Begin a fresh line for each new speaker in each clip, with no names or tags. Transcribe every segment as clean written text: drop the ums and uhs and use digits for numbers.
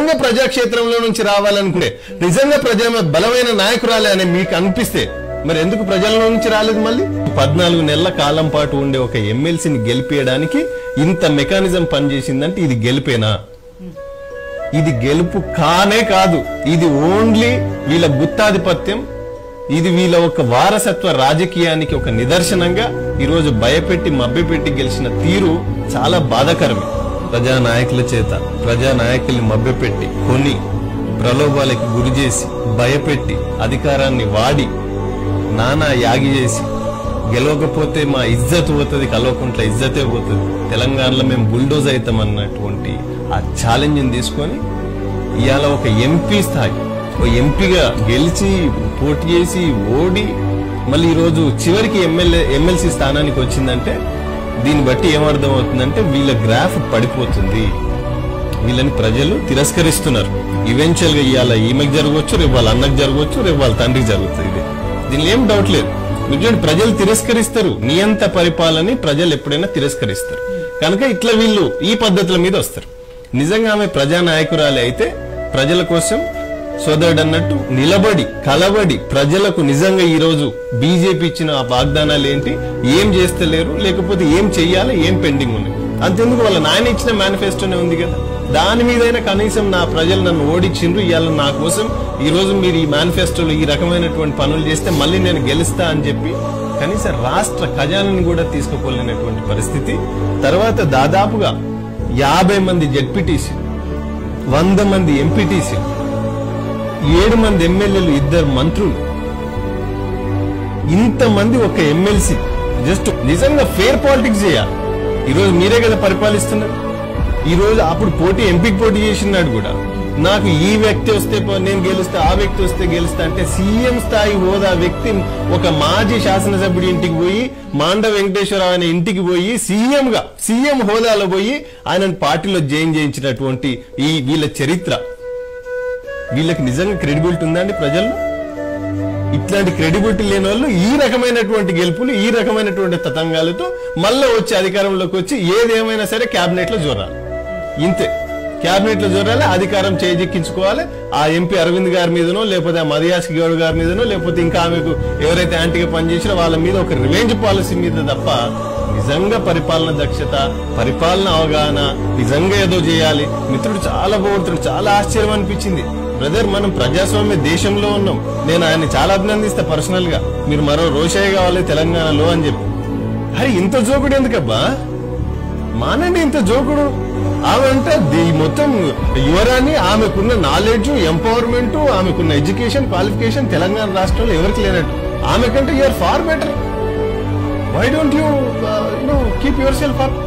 నిజంగా ప్రజాక్షేత్రంలో నుంచి రావాలనుకుంటే, నిజంగా ప్రజల బలమైన నాయకురాలే అని మీకు అనిపిస్తే మరి ఎందుకు ప్రజల నుంచి రాలేదు? మళ్ళీ 14 నెలల కాలం పాటు ఉండే ఒక ఎమ్మెల్సీని గెలిపేయడానికి ఇంత మెకానిజం పనిచేసిందంటే ఇది గెలిపేనా? ఇది గెలుపు కానే కాదు. ఇది ఓన్లీ వీళ్ళ గుత్తాధిపత్యం, ఇది వీళ్ళ ఒక వారసత్వ రాజకీయానికి ఒక నిదర్శనంగా ఈరోజు భయపెట్టి మభ్యపెట్టి గెలిచిన తీరు చాలా బాధాకరమే. ప్రజానాయకుల చేత ప్రజానాయకుల్ని మభ్యపెట్టి కొని ప్రలోభాలకి గురి చేసి భయపెట్టి అధికారాన్ని వాడి నానా యాగి చేసి గెలవకపోతే మా ఇజ్జత్ పోతుంది, కల్వకుంట్ల ఇజ్జతే పోతుంది, తెలంగాణలో మేము బుల్డోజ్ అవుతాం అన్నటువంటి ఆ ఛాలెంజ్ ని తీసుకొని ఇవాళ ఒక ఎంపీ స్థాయి, ఒక ఎంపీగా గెలిచి పోటీ చేసి ఓడి మళ్ళీ ఈరోజు చివరికి ఎమ్మెల్సీ స్థానానికి వచ్చిందంటే దీన్ని బట్టి ఏమర్థం అవుతుందంటే వీళ్ళ గ్రాఫ్ పడిపోతుంది, వీళ్ళని ప్రజలు తిరస్కరిస్తున్నారు. ఈవెన్చువల్ గా ఇవాళ ఈమెకు జరగవచ్చు, రేపు వాళ్ళ అన్నకు జరగవచ్చు, రేపు వాళ్ళ తండ్రికి జరుగుతుంది. దీనిలో ఏం డౌట్ లేదు. ప్రజలు తిరస్కరిస్తారు, నియంత పరిపాలనని ప్రజలు ఎప్పుడైనా తిరస్కరిస్తారు. కనుక ఇట్లా వీళ్ళు ఈ పద్ధతుల మీద వస్తారు. నిజంగా ఆమె ప్రజానాయకురాలే అయితే ప్రజల కోసం సోదరుడు అన్నట్టు నిలబడి కలబడి ప్రజలకు నిజంగా ఈ రోజు బీజేపీ ఇచ్చిన ఆ వాగ్దానాలు ఏంటి, ఏం చేస్తలేరు, లేకపోతే ఏం చెయ్యాలి, ఏం పెండింగ్ ఉన్నాయి, అంతెందుకు వాళ్ళ నాయన ఇచ్చిన మేనిఫెస్టోనే ఉంది కదా, దాని మీదైనా కనీసం నా ప్రజలు నన్ను ఓడించిండ్రు, ఇవాళ నా కోసం ఈ రోజు మీరు ఈ మేనిఫెస్టోలో ఈ రకమైనటువంటి పనులు చేస్తే మళ్ళీ నేను గెలుస్తా అని చెప్పి కనీసం రాష్ట్ర ఖజానాన్ని కూడా తీసుకుపోలేనటువంటి పరిస్థితి. తర్వాత దాదాపుగా 50 మంది జెడ్పీటీసీ, 100 మంది ఎంపీటీసీ, 7 మంది ఎమ్మెల్యేలు, 2 మంత్రులు, ఇంతమంది ఒక ఎమ్మెల్సీ. జస్ట్ నిజంగా ఫేర్ పాలిటిక్స్ చేయాలి. ఈరోజు మీరే కదా పరిపాలిస్తున్నారు. ఈ రోజు అప్పుడు ఎంపీకి పోటీ చేసినాడు కూడా, నాకు ఈ వ్యక్తి వస్తే నేను గెలుస్తా, ఆ వ్యక్తి వస్తే గెలుస్తా అంటే సీఎం స్థాయి హోదా వ్యక్తి ఒక మాజీ శాసనసభ్యుడి ఇంటికి పోయి, మాండ వెంకటేశ్వరరావు అనే ఇంటికి పోయి సీఎం హోదాలో పోయి ఆయన పార్టీలో జాయిన్ చేయించినటువంటి ఈ వీళ్ళ చరిత్ర, వీళ్ళకి నిజంగా క్రెడిబిలిటీ ఉందండి ప్రజల్లో? ఇట్లాంటి క్రెడిబిలిటీ లేని వాళ్ళు ఈ రకమైనటువంటి గెలుపులు, ఈ రకమైనటువంటి తతంగాలతో మళ్ళా వచ్చి అధికారంలోకి వచ్చి ఏదేమైనా సరే క్యాబినెట్ లో జోరాలి. ఇంతే, క్యాబినెట్ లో జోరాలి, అధికారం చేజిక్కించుకోవాలి. ఆ ఎంపీ అరవింద్ గారి మీదనో, లేకపోతే ఆ మదియాస్ గౌడ్ గారి మీదనో, లేకపోతే ఇంకా ఆమెకు ఎవరైతే యాంటీగా పనిచేసినా వాళ్ళ మీద ఒక రివెంజ్ పాలసీ మీద తప్ప నిజంగా పరిపాలన దక్షత, పరిపాలన అవగాహన, నిజంగా ఏదో చేయాలి. మిత్రుడు చాలా బాగుంటాడు, చాలా ఆశ్చర్యం అనిపించింది. బ్రదర్, మనం ప్రజాస్వామ్య దేశంలో ఉన్నాం. నేను ఆయన్ని చాలా అభినందిస్తా పర్సనల్ గా. మీరు మరో రోషయ్య కావాలి తెలంగాణలో అని చెప్పి. అరే ఇంత జోకుడు ఎందుకబ్బా? మానండి ఇంత జోకుడు. ఆమె అంటే మొత్తం యువరాన్ని, ఆమెకున్న నాలెడ్జ్, ఎంపవర్మెంట్, ఆమెకున్న ఎడ్యుకేషన్ క్వాలిఫికేషన్ తెలంగాణ రాష్ట్రంలో ఎవరికి లేనట్టు. ఆమె కంటే you're far better. Why don't you keep yourself up?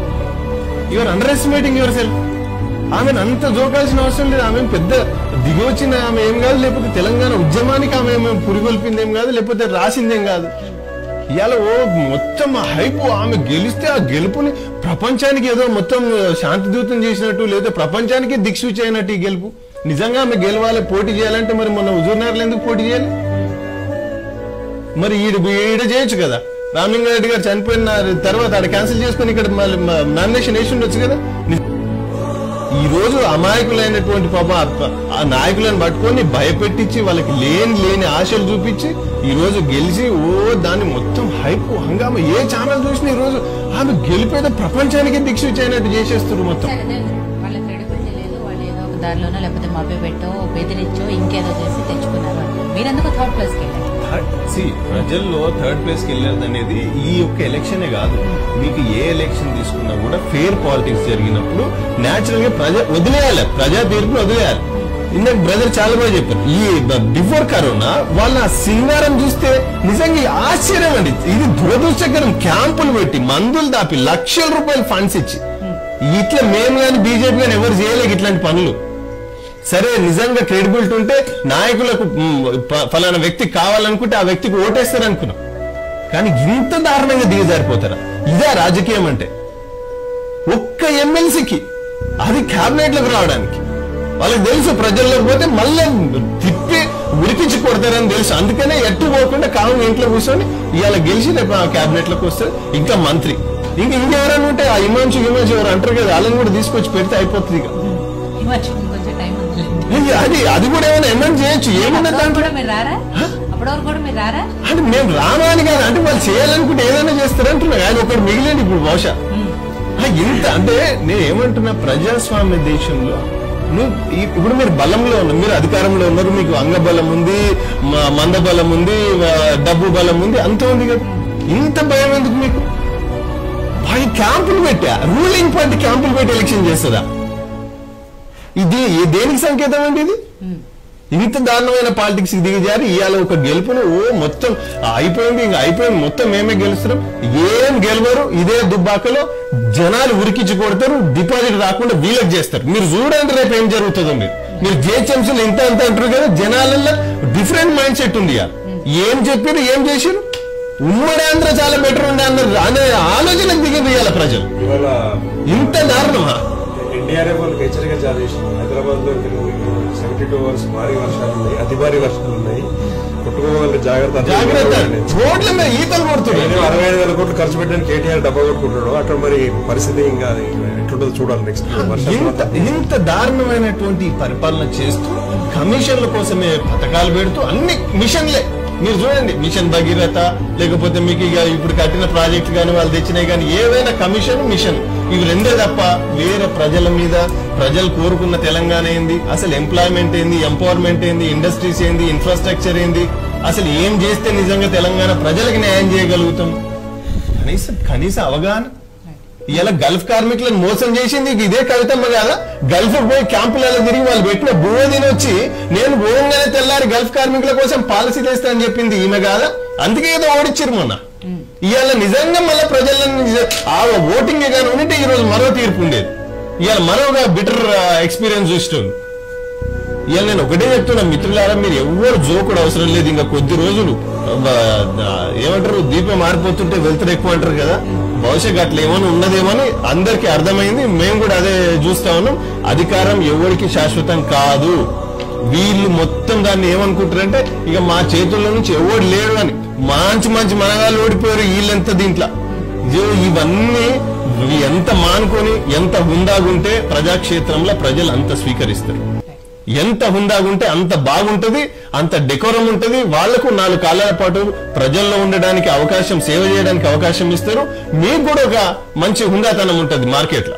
You're underestimating yourself. ఆమెను అంత జోకాల్సిన అవసరం లేదు. ఆమె పెద్ద దిగొచ్చిన ఆమె ఏం కాదు, లేకపోతే తెలంగాణ ఉద్యమానికి ఆమె పురిగొల్పింది ఏం కాదు, లేకపోతే రాసిందేం కాదు. ఇవాళ మొత్తం హైపు ఆమె గెలిస్తే ఆ గెలుపుని ప్రపంచానికి ఏదో మొత్తం శాంతిదూతం చేసినట్టు, లేదా ప్రపంచానికి దిక్సూచి అయినట్టు ఈ గెలుపు. నిజంగా ఆమె గెలవాలి, పోటీ చేయాలంటే మరి మొన్న హుజూర్నగర్లో ఎందుకు పోటీ చేయాలి? మరి ఈడ చేయొచ్చు కదా. రామలింగారెడ్డి గారు చనిపోయిన తర్వాత ఆడ క్యాన్సిల్ చేసుకుని ఇక్కడ నామినేషన్ వేసి ఉండొచ్చు కదా. ఈ రోజు అమాయకులైనటువంటి పాప ఆ నాయకులను పట్టుకొని భయపెట్టించి వాళ్ళకి లేని ఆశలు చూపించి ఈ రోజు గెలిచి దాన్ని మొత్తం హైప్ హంగామా ఏ ఛానల్ చూసినా ఈ రోజు ఆమె గెలిపేదో ప్రపంచానికి దిక్సూచి అయినట్టు చేసేస్తారు మొత్తం.
వాళ్ళ క్రెడిబిలిటీ లేదు, వాళ్ళు ఏదో ఒక దారిలోనో లేకపోతే మభ్యపెట్టో బెదిరించో ఇంకేదో చేసి తెచ్చుకున్నారు. మీరెందుకు థర్డ్ ప్లేస్ కి వెళ్ళారు?
ప్రజల్లో థర్డ్ ప్లేస్ కి వెళ్ళేది అనేది ఈ యొక్క ఎలక్షనే కాదు, మీకు ఏ ఎలక్షన్ తీసుకున్నా కూడా ఫేర్ పాలిటిక్స్ జరిగినప్పుడు నేచురల్ గా వదిలేయాలి, ప్రజా తీర్పును వదిలేయాలి. ఇందాక బ్రదర్ చాలా బాగా చెప్పారు. ఈ బిఫోర్ కరోనా వాళ్ళ సింగారం చూస్తే నిజంగా ఆశ్చర్యం అండి. ఇది దురదృష్టకరం. క్యాంపులు పెట్టి మందులు దాపి లక్షల రూపాయలు ఫండ్స్ ఇచ్చి ఇట్లా మేము కానీ బీజేపీ కానీ ఎవరు చేయలేక ఇట్లాంటి పనులు. సరే నిజంగా క్రెడిబిలిటీ ఉంటే నాయకులకు ఫలానా వ్యక్తి కావాలనుకుంటే ఆ వ్యక్తికి ఓటేస్తారు అనుకున్నాం. కానీ ఇంత దారుణంగా దిగజారిపోతారా? ఇదే రాజకీయం అంటే? ఒక్క ఎమ్మెల్సీకి అది క్యాబినెట్ లోకి రావడానికి వాళ్ళకి తెలుసు, ప్రజల్లోకి పోతే మళ్ళీ తిప్పి ఉరికించి కొడతారని తెలుసు. అందుకనే ఎట్టు పోకుండా కావున ఇంట్లో కూర్చొని ఇవాళ గెలిచి రేపు క్యాబినెట్ లోకి వస్తారు. ఇంకా మంత్రి ఇంకెవరైనా ఉంటే ఆ హిమాంశు ఎవరు అంటారు కదా, వాళ్ళని కూడా తీసుకొచ్చి పెడితే అయిపోతుంది. ఇక
టైం ఉంది.
అది కూడా ఏమైనా ఎమెండ్ చేయొచ్చు. ఏమన్నా
కూడా మీరు రారా? అప్పటివరకు కూడా మీరు రారా?
అంటే మేము రామాని కాదు, అంటే వాళ్ళు చేయాలనుకుంటే ఏదైనా చేస్తారంటున్నా. ఆయన ఒకటి మిగిలింది ఇప్పుడు బహుశా. ఇంత అంటే నేను ఏమంటున్నా, ప్రజాస్వామ్య దేశంలో ఇప్పుడు మీరు బలంలో ఉన్నారు, మీరు అధికారంలో ఉన్నారు, మీకు అంగబలం ఉంది, మందబలం ఉంది, డబ్బు బలం ఉంది, అంత ఉంది కదా. ఇంత భయం ఎందుకు మీకు? క్యాంపులు పెట్టా, రూలింగ్ పార్టీ క్యాంపులు పెట్టి ఎలక్షన్ చేస్తుందా? ఇది దేనికి సంకేతం అండి? ఇది ఇంత దారుణమైన పాలిటిక్స్ దిగజారి ఇవాళ ఒక గెలుపును మొత్తం అయిపోయింది, ఇంకా అయిపోయింది, మొత్తం మేమే గెలుస్తున్నాం. ఏం గెలవరు, ఇదే దుబ్బాకలో జనాలు ఉరికించి కొడతారు, డిపాజిట్ రాకుండా వీళ్ళకి చేస్తారు. మీరు చూడండి రేపు ఏం జరుగుతుందో. మీరు జిహెచ్ఎంసీలు ఇంత అంత అంటారు కదా, జనాలలో డిఫరెంట్ మైండ్ సెట్ ఉంది. ఏం చెప్పారు, ఏం చేశారు, ఉమ్మడి ఆంధ్ర చాలా బెటర్ ఉండే అన్నారు అనే ఆలోచనకు దిగింది ఇవాళ ప్రజలు. ఇంత దారుణమా?
ఎన్డీఆర్ఎఫ్ వాళ్ళకి హెచ్చరిక జారీ చేసింది. హైదరాబాద్ లో 72 అవర్స్ భారీ వర్షాలు ఉన్నాయి, అతి భారీ వర్షాలు ఉన్నాయి, కొట్టుకోవాలి, జాగ్రత్త.
రోడ్ల మీద ఈతలు కొడుతున్నాయి.
65,000 కోట్లు ఖర్చు పెట్టడానికి కేటీఆర్ డబ్బా కొట్టుకుంటాడు. అట్లా మరి పరిస్థితి ఇంకా ఎట్లుంటుందో చూడాలి నెక్స్ట్.
ఇంత దారుణమైనటువంటి పరిపాలన చేస్తూ కమిషన్ల కోసమే పథకాలు పెడుతూ అన్ని మిషన్లే. మీరు చూడండి, మిషన్ భగీరథ, లేకపోతే మీకు ఇక ఇప్పుడు కట్టిన ప్రాజెక్టు కానీ వాళ్ళు తెచ్చినాయి కానీ ఏవైనా కమిషన్, మిషన్, ఇవి రెండే తప్ప వేరే ప్రజల మీద, ప్రజలు కోరుకున్న తెలంగాణ ఏంది, అసలు ఎంప్లాయ్మెంట్ ఏంది, ఎంపవర్మెంట్ ఏంది, ఇండస్ట్రీస్ ఏంది, ఇన్ఫ్రాస్ట్రక్చర్ ఏంది, అసలు ఏం చేస్తే నిజంగా తెలంగాణ ప్రజలకు న్యాయం చేయగలుగుతాం కనీస అవగాహన. ఇలా గల్ఫ్ కార్మికులను మోసం చేసింది ఇదే కవితమ్మ కదా. గల్ఫ్ పోయి క్యాంపులలో తిరిగి వాళ్ళు పెట్టిన బువ్వ తినొచ్చి నేను పోగానే తెల్లారి గల్ఫ్ కార్మికుల కోసం పాలసీ తెస్తా అని చెప్పింది ఈమె కాదా. అందుకే ఏదో ఓడిచ్చారు మొన్న. ఇవాళ నిజంగా మళ్ళీ ప్రజలను ఓటింగ్ కానీ ఉంటే ఈ రోజు మరో తీర్పు ఉండేది. ఇవాళ మరోగా బిటర్ ఎక్స్పీరియన్స్ చూస్తుంది. ఇవాళ నేను ఒకటే చెప్తున్నా మిత్రులారా, మీరు ఎవరు జోకుడు అవసరం లేదు. ఇంకా కొద్ది రోజులు ఏమంటారు, దీపం మారిపోతుంటే వెళ్తారు ఎక్కువ అంటారు కదా. బహుశా అట్లా ఏమైనా ఉన్నదేమని అందరికి అర్థమైంది. మేము కూడా అదే చూస్తా ఉన్నాం. అధికారం ఎవరికి శాశ్వతం కాదు. వీళ్ళు మొత్తం దాన్ని ఏమనుకుంటారంటే ఇక మా చేతుల్లో నుంచి ఎవడు లేడు అని. మంచి మంచి మనగాళ్ళు ఓడిపోయారు, వీళ్ళెంత దీంట్లో. ఇవన్నీ ఎంత మానుకొని ఎంత హుందాగుంటే ప్రజాక్షేత్రంలో ప్రజలు అంత స్వీకరిస్తారు. ఎంత హుందాగుంటే అంత బాగుంటది, అంత డెకోరం ఉంటది. వాళ్లకు 4 కాలాల పాటు ప్రజల్లో ఉండడానికి అవకాశం, సేవ చేయడానికి అవకాశం ఇస్తారు. మీకు కూడా ఒక మంచి హుందాతనం ఉంటది మార్కెట్లో.